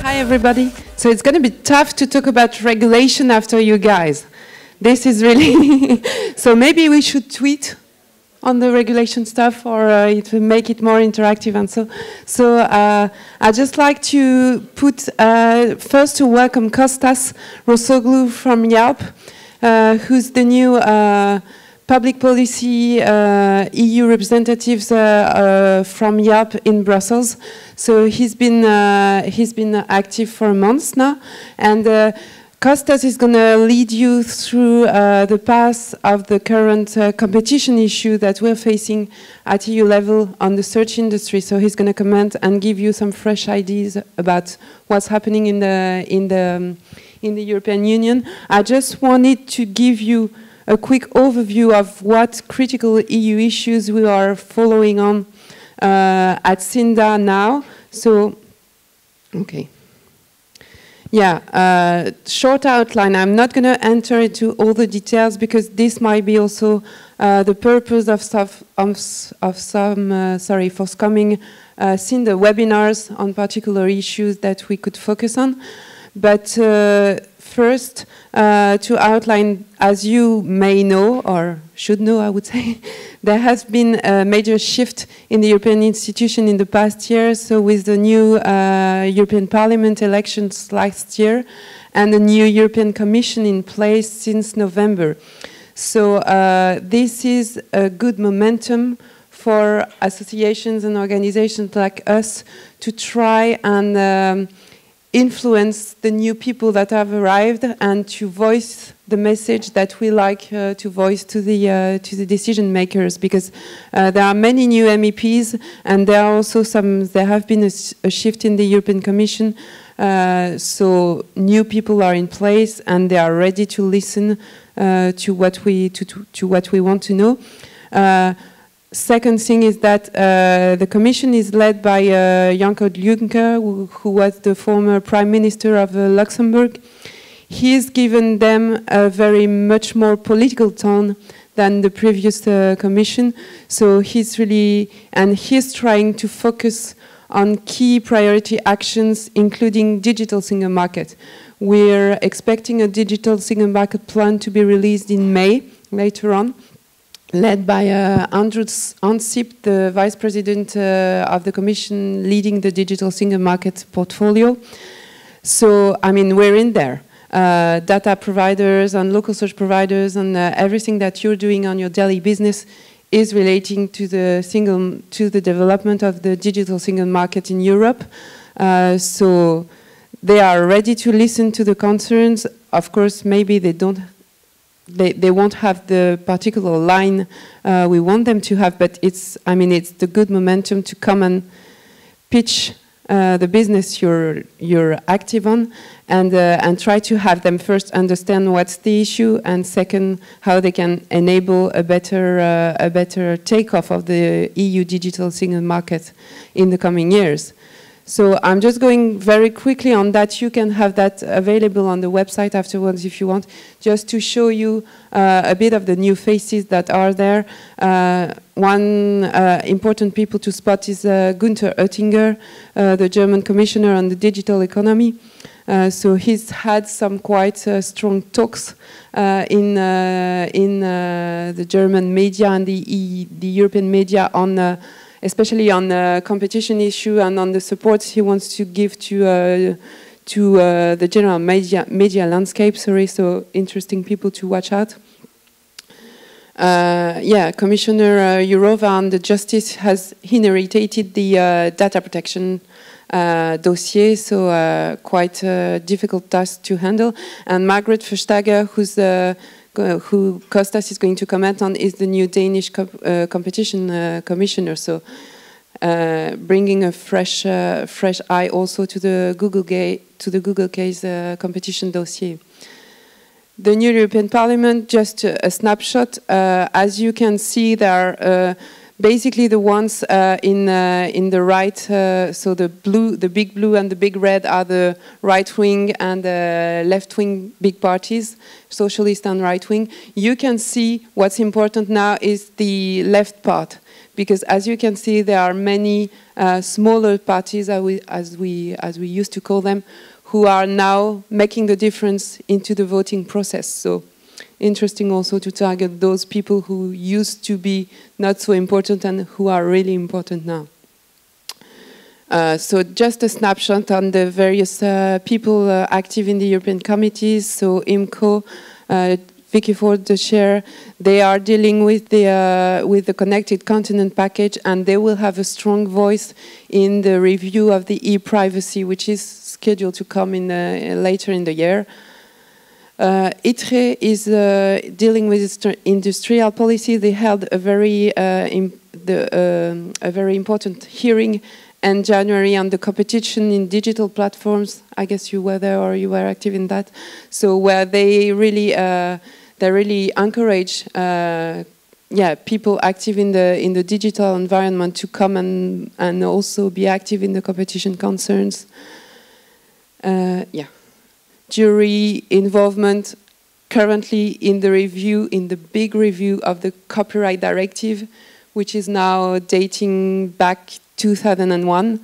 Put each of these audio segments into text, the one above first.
Hi everybody. So it's going to be tough to talk about regulation after you guys. This is really... So maybe we should tweet on the regulation stuff, or it will make it more interactive and so. So I'd just like to put, first to welcome Kostas Rosoglu from Yelp, who's the new public policy EU representatives from Yelp in Brussels. So he's been active for months now, and Kostas is going to lead you through the path of the current competition issue that we're facing at EU level on the search industry. So he's going to comment and give you some fresh ideas about what's happening in the European Union. I just wanted to give you a quick overview of what critical EU issues we are following on at SINDA now. So, okay. Yeah, short outline. I'm not going to enter into all the details because this might be also the purpose of some forthcoming SINDA webinars on particular issues that we could focus on. But first, to outline, as you may know, or should know, I would say, there has been a major shift in the European institution in the past year. So with the new European Parliament elections last year and the new European Commission in place since November. So this is a good momentum for associations and organizations like us to try and influence the new people that have arrived and to voice the message that we like to voice to the decision makers, because there are many new MEPs and there are also there have been a shift in the European Commission, so new people are in place and they are ready to listen to what we want to know. Second thing is that the Commission is led by Jean-Claude Juncker, who was the former Prime Minister of Luxembourg. He's given them a very much more political tone than the previous Commission. So he's trying to focus on key priority actions, including digital single market. We're expecting a digital single market plan to be released in May, later on, led by Andrus Ansip, the Vice President of the Commission leading the digital single market portfolio. So, I mean, we're in there. Data providers and local search providers and everything that you're doing on your daily business is relating to the development of the digital single market in Europe. So they are ready to listen to the concerns. Of course, maybe they won't have the particular line we want them to have, but it's the good momentum to come and pitch the business you're active on, and try to have them first understand what's the issue, and second, how they can enable a better takeoff of the EU digital single market in the coming years. So I'm just going very quickly on that. You can have that available on the website afterwards if you want, just to show you a bit of the new faces that are there. One important people to spot is Günther Oettinger, the German Commissioner on the Digital Economy. So he's had some quite strong talks in the German media and the European media on especially on the competition issue and on the support he wants to give to the general media landscape. So interesting people to watch out. Yeah, Commissioner Jourova on the Justice has inherited the data protection dossier, so quite a difficult task to handle. And Margaret Verstager, who Kostas is going to comment on, is the new Danish competition commissioner. So bringing a fresh eye also to the Google case competition dossier. The new European Parliament, just a snapshot. As you can see, there basically the ones in the right, so the big blue and the big red are the right wing and the left wing big parties, socialist and right wing. You can see what's important now is the left part, because as you can see there are many smaller parties, as we used to call them, who are now making the difference into the voting process. So interesting also to target those people who used to be not so important and who are really important now. So just a snapshot on the various people active in the European committees. So IMCO, Vicky Ford, the chair, they are dealing with the Connected Continent package, and they will have a strong voice in the review of the e-privacy, which is scheduled to come in later in the year. ITRE is dealing with industrial policy. They held a very important hearing in January on the competition in digital platforms. I guess you were there or you were active in that. So where they really encourage people active in the digital environment to come and also be active in the competition concerns. Jury involvement currently in the big review of the copyright directive, which is now dating back 2001.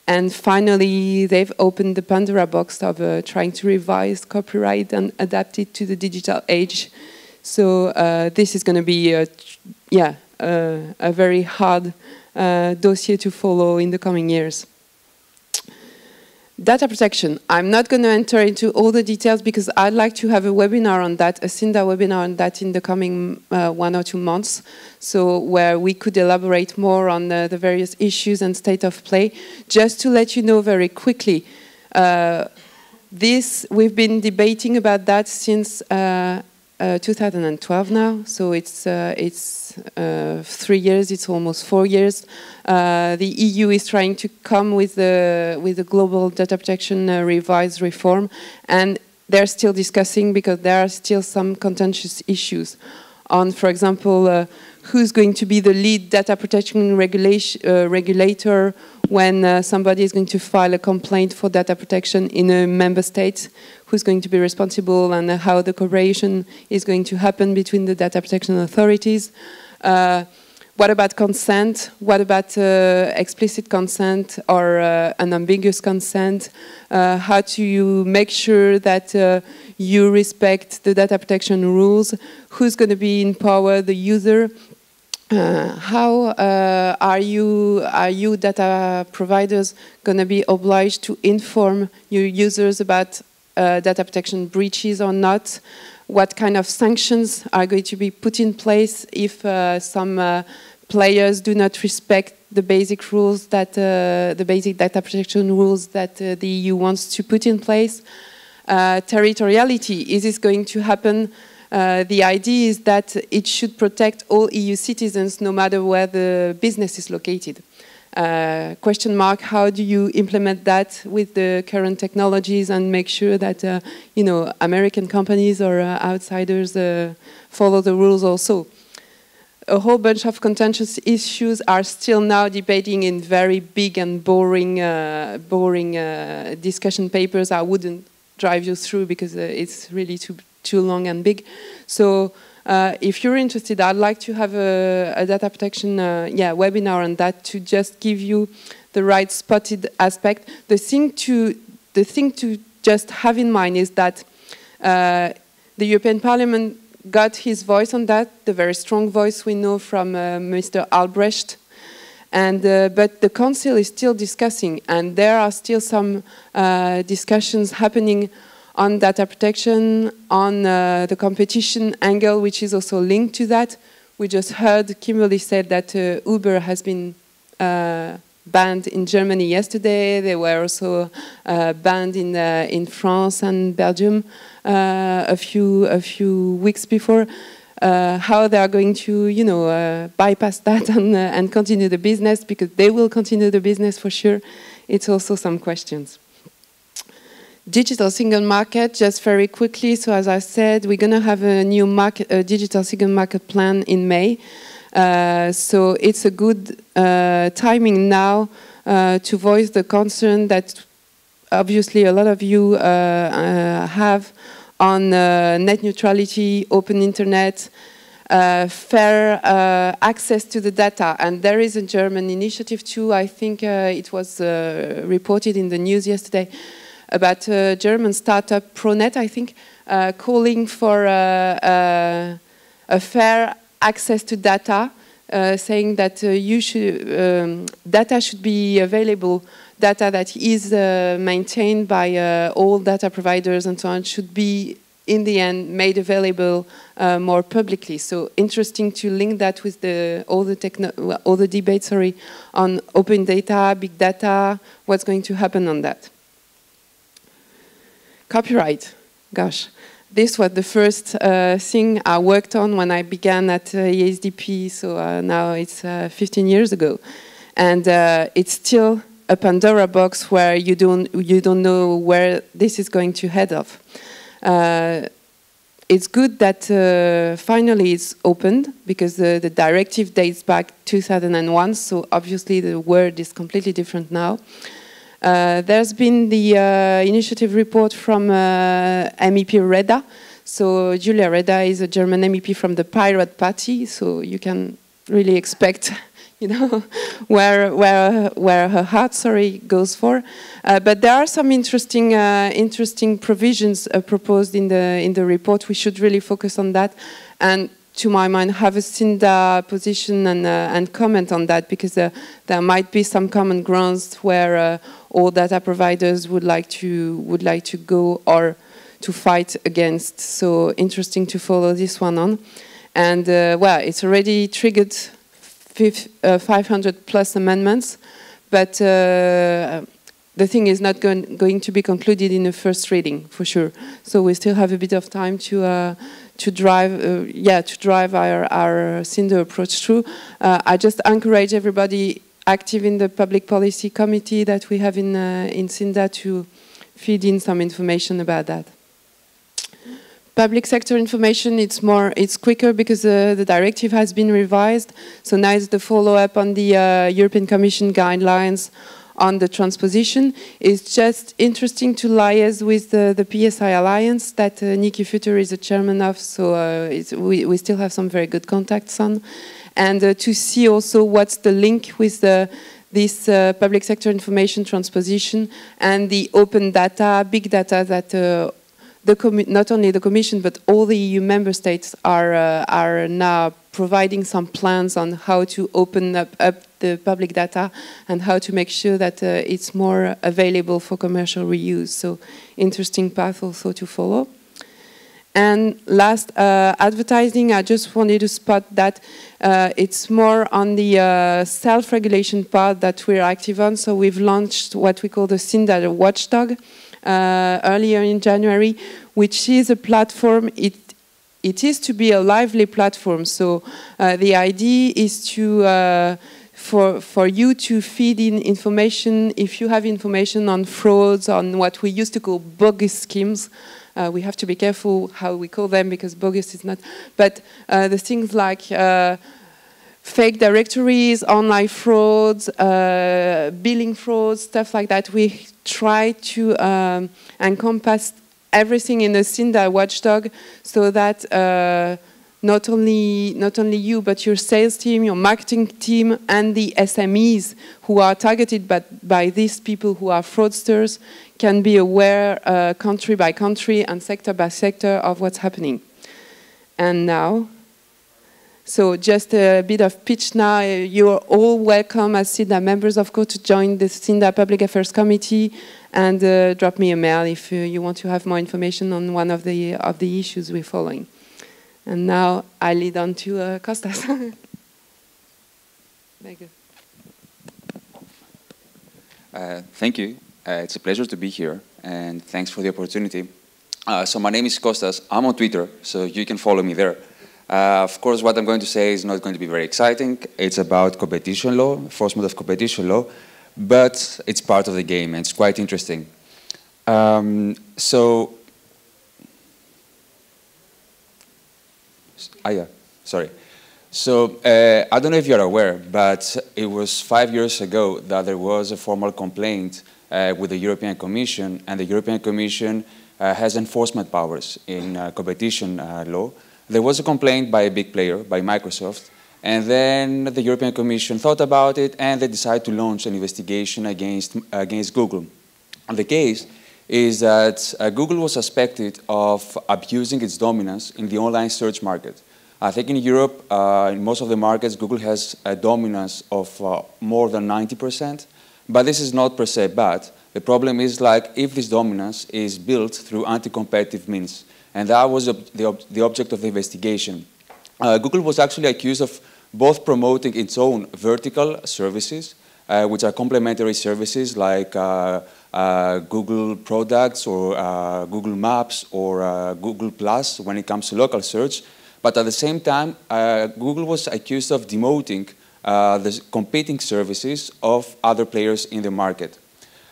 And finally, they've opened the Pandora box of trying to revise copyright and adapt it to the digital age. So this is going to be a very hard dossier to follow in the coming years. Data protection. I'm not going to enter into all the details because I'd like to have a webinar on that, a CINDA webinar on that in the coming 1 or 2 months, so where we could elaborate more on the various issues and state of play. Just to let you know very quickly, we've been debating about that since 2012 now, so it's 3 years, it's almost 4 years. The EU is trying to come with the global data protection revised reform, and they're still discussing because there are still some contentious issues on, for example, who's going to be the lead data protection regulator when somebody is going to file a complaint for data protection in a member state, who's going to be responsible, and how the cooperation is going to happen between the data protection authorities. What about consent? What about explicit consent or unambiguous consent? How do you make sure that you respect the data protection rules? Who's going to be in power? The user? How are you data providers going to be obliged to inform your users about data protection breaches or not? What kind of sanctions are going to be put in place if some players do not respect the basic rules that the basic data protection rules that the EU wants to put in place? Territoriality, is this going to happen? The idea is that it should protect all EU citizens no matter where the business is located. Question mark, how do you implement that with the current technologies and make sure that American companies or outsiders follow the rules also? A whole bunch of contentious issues are still now debating in very big and boring discussion papers. I wouldn't drive you through because it's really too long and big. So if you're interested, I'd like to have a data protection webinar on that to just give you the right spotted aspect. The thing to just have in mind is that the European Parliament got his voice on that, the very strong voice we know from Mr. Albrecht. And but the Council is still discussing, and there are still some discussions happening on data protection, on the competition angle, which is also linked to that. We just heard Kimberly said that Uber has been banned in Germany yesterday. They were also banned in France and Belgium a few weeks before. How they are going to, bypass that and continue the business, because they will continue the business for sure. It's also some questions. Digital single market, just very quickly. So as I said, we're going to have a new digital single market plan in May. So it's a good timing now to voice the concern that obviously a lot of you have on net neutrality, open internet, fair access to the data. And there is a German initiative too. I think it was reported in the news yesterday about German startup Pronet, I think, calling for a fair access to data, saying that data should be available, data that is maintained by all data providers and so on should be in the end made available more publicly. So interesting to link that with all the debates on open data, big data, what's going to happen on that. Copyright, gosh. This was the first thing I worked on when I began at ESDP, so now it's 15 years ago. And it's still a Pandora box where you don't know where this is going to head off. It's good that finally it's opened, because the directive dates back 2001, so obviously the world is completely different now. There's been the initiative report from MEP Reda. So Julia Reda is a German MEP from the Pirate Party, so you can really expect, you know, where her heart, goes for. But there are some interesting provisions proposed in the report. We should really focus on that, and to my mind, have a SINDA position and comment on that, because there might be some common grounds where all data providers would like to go or to fight against. So interesting to follow this one on. And well, it's already triggered 500 plus amendments, but the thing is not going to be concluded in the first reading for sure. So we still have a bit of time to drive our SINDA approach through. I just encourage everybody active in the public policy committee that we have in SINDA to feed in some information about that. Public sector information, it's quicker because the directive has been revised. So now it's the follow-up on the European Commission guidelines on the transposition. It's just interesting to liaise with the PSI Alliance that Niki Futter is the chairman of, so we still have some very good contacts on. And to see also what's the link with this public sector information transposition and the open data, big data that not only the Commission but all the EU member states are now providing some plans on how to open up the public data and how to make sure that it's more available for commercial reuse. So interesting path also to follow. And last, advertising, I just wanted to spot that it's more on the self-regulation part that we're active on. So we've launched what we call the SINDA Watchdog earlier in January, which is a platform. It is to be a lively platform. So the idea is to for you to feed in information. If you have information on frauds, on what we used to call bogus schemes, we have to be careful how we call them, because bogus is not. But the things like fake directories, online frauds, billing frauds, stuff like that, we try to encompass everything in a SINDA watchdog, so that not only you, but your sales team, your marketing team, and the SMEs who are targeted by these people who are fraudsters can be aware country by country and sector by sector of what's happening. And now, so just a bit of pitch now. You're all welcome as SINDA members, of course, to join the SINDA Public Affairs Committee and drop me a mail if you want to have more information on one of the issues we're following. And now I lead on to Kostas. Very good. Thank you. It's a pleasure to be here, and thanks for the opportunity. So my name is Kostas. I'm on Twitter, so you can follow me there. Of course, what I'm going to say is not going to be very exciting. It's about competition law, enforcement of competition law, but it's part of the game, and it's quite interesting. So I don't know if you're aware, but it was 5 years ago that there was a formal complaint with the European Commission, and the European Commission has enforcement powers in competition law. There was a complaint by a big player, by Microsoft, and then the European Commission thought about it, and they decided to launch an investigation against Google. And the case is that Google was suspected of abusing its dominance in the online search market. I think in Europe, in most of the markets, Google has a dominance of more than 90%, but this is not per se bad. The problem is like if this dominance is built through anti-competitive means, and that was the object of the investigation. Google was actually accused of both promoting its own vertical services, which are complementary services like Google products or Google Maps or Google Plus when it comes to local search. But at the same time, Google was accused of demoting the competing services of other players in the market.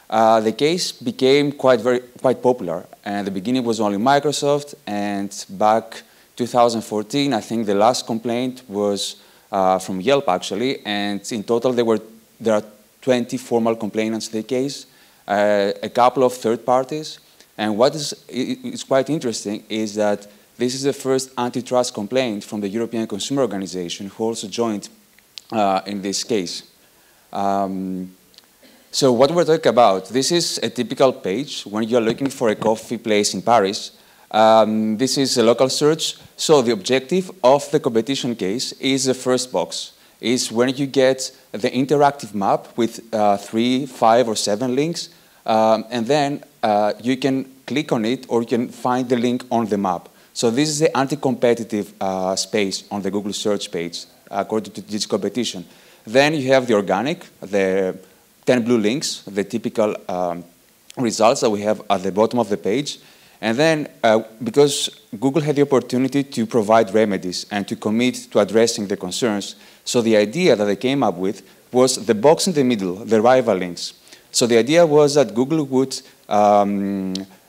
The case became quite popular. And at the beginning, it was only Microsoft, and back 2014, I think the last complaint was from Yelp, actually, and in total there are 20 formal complainants in the case, a couple of third parties, and what is quite interesting is that this is the first antitrust complaint from the European Consumer Organization, who also joined in this case. So what we're talking about, this is a typical page when you're looking for a coffee place in Paris. This is a local search. So the objective of the competition case is the first box, is when you get the interactive map with 3, 5, or 7 links, and then you can click on it or you can find the link on the map. So this is the anti-competitive space on the Google search page, according to this competition. Then you have the organic, the 10 blue links, the typical results that we have at the bottom of the page. And then, because Google had the opportunity to provide remedies and to commit to addressing the concerns, so the idea that they came up with was the box in the middle, the rival links. So the idea was that Google would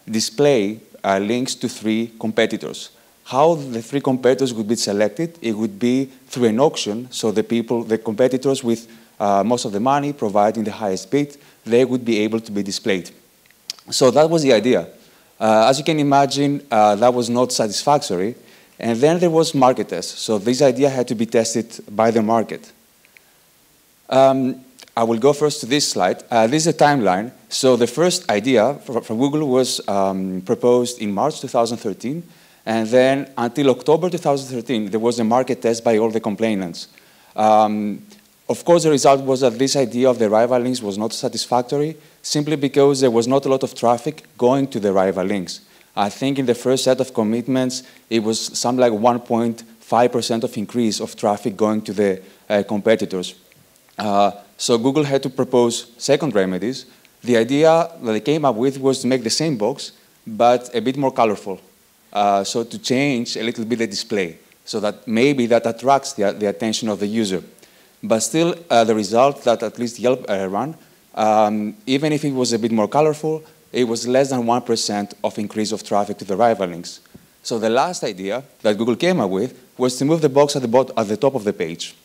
display links to 3 competitors. How the 3 competitors would be selected? It would be through an auction, so the competitors with most of the money, providing the highest bid, they would be able to be displayed. So that was the idea. As you can imagine, that was not satisfactory. And then there was market test. So this idea had to be tested by the market. I will go first to this slide. This is a timeline. So the first idea from Google was proposed in March 2013. And then until October 2013, there was a market test by all the complainants. Of course, the result was that this idea of the rival links was not satisfactory, simply because there was not a lot of traffic going to the rival links. I think in the first set of commitments, it was something like 1.5% of increase of traffic going to the competitors. So Google had to propose second remedies. The idea that they came up with was to make the same box, but a bit more colorful. So to change a little bit the display, so that maybe that attracts the attention of the user. But still, the result that at least Yelp ran, even if it was a bit more colorful, it was less than 1% of increase of traffic to the rival links. So the last idea that Google came up with was to move the box at the top of the page.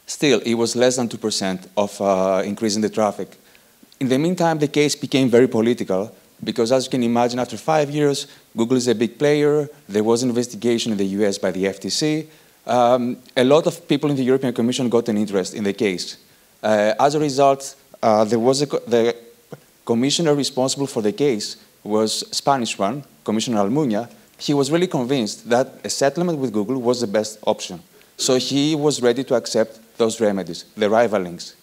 Still, it was less than 2% of increase in the traffic. In the meantime, the case became very political, because as you can imagine, after 5 years, Google is a big player. There was an investigation in the US by the FTC. A lot of people in the European Commission got an interest in the case. As a result, the commissioner responsible for the case was a Spanish one, Commissioner Almunia. He was really convinced that a settlement with Google was the best option. So he was ready to accept those remedies, the rival links.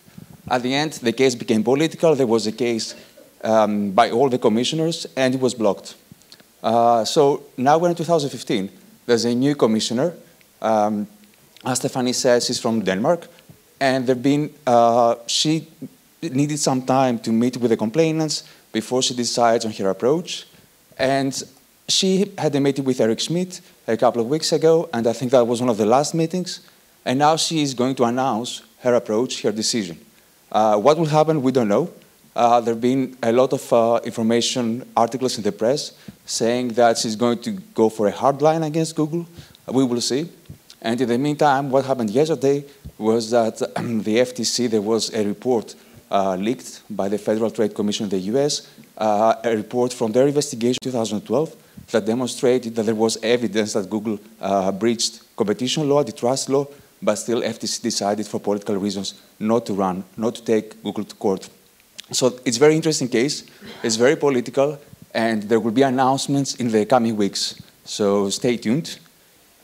At the end, the case became political. There was a case by all the commissioners, and it was blocked. So now we're in 2015. There's a new commissioner. As Stephanie says, she's from Denmark, and she needed some time to meet with the complainants before she decides on her approach. And she had a meeting with Eric Schmidt a couple of weeks ago, and I think that was one of the last meetings. And now she is going to announce her approach, her decision. What will happen, we don't know. There have been a lot of information articles in the press saying that she's going to go for a hard line against Google. We will see. And in the meantime, what happened yesterday was that the FTC, there was a report leaked by the Federal Trade Commission in the US, a report from their investigation in 2012 that demonstrated that there was evidence that Google breached competition law, antitrust law, but still FTC decided for political reasons not to take Google to court. So it's a very interesting case, it's very political, and there will be announcements in the coming weeks. So stay tuned,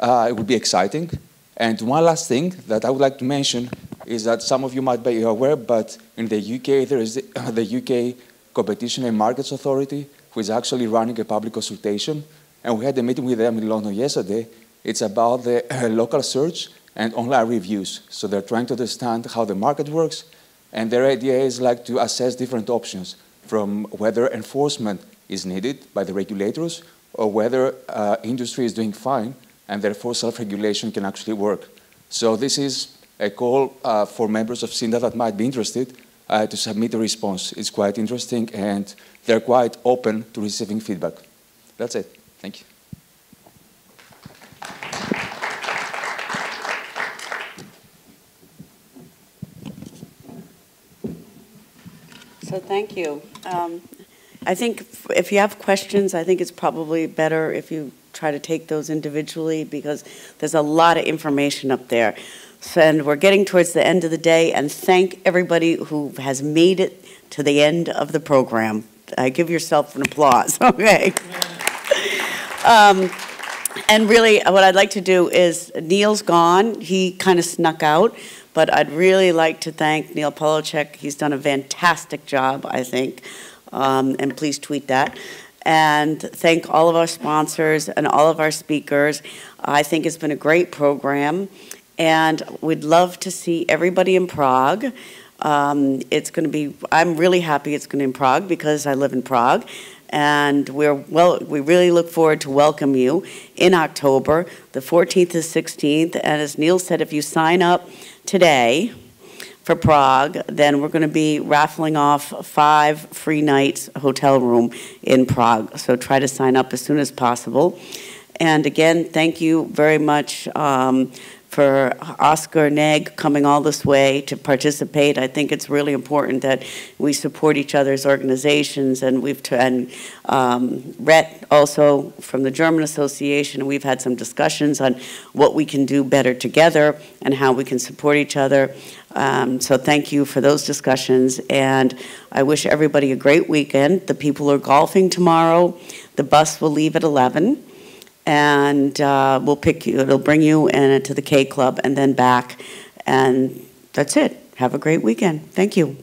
it will be exciting. And one last thing that I would like to mention is that some of you might be aware, but in the UK, there is the UK Competition and Markets Authority, who is actually running a public consultation. And we had a meeting with them in London yesterday. It's about the local search and online reviews. So they're trying to understand how the market works. And their idea is like to assess different options, from whether enforcement is needed by the regulators or whether industry is doing fine and therefore self-regulation can actually work. So this is a call for members of SINDA that might be interested to submit a response. It's quite interesting, and they're quite open to receiving feedback. That's it. Thank you. So thank you. I think if you have questions, I think it's probably better if you try to take those individually, because there's a lot of information up there. So, and we're getting towards the end of the day, and thank everybody who has made it to the end of the program. Give yourself an applause, okay? And really, what I'd like to do is, Neil's gone. He kind of snuck out, but I'd really like to thank Neil Polachek. He's done a fantastic job, I think, and please tweet that. And thank all of our sponsors and all of our speakers. I think it's been a great program, and we'd love to see everybody in Prague. It's going to be, I'm really happy it's going to be in Prague because I live in Prague. And we really look forward to welcome you in October, the 14th to 16th. And as Neil said, if you sign up today for Prague, then we're going to be raffling off 5 free nights hotel room in Prague. So try to sign up as soon as possible. And again, thank you very much for Oscar Neg coming all this way to participate. I think it's really important that we support each other's organizations, and Rhett also from the German Association, we've had some discussions on what we can do better together and how we can support each other. So thank you for those discussions, and I wish everybody a great weekend. The people are golfing tomorrow. The bus will leave at 11. And we'll pick you, it'll bring you to the K Club and then back. And that's it. Have a great weekend. Thank you.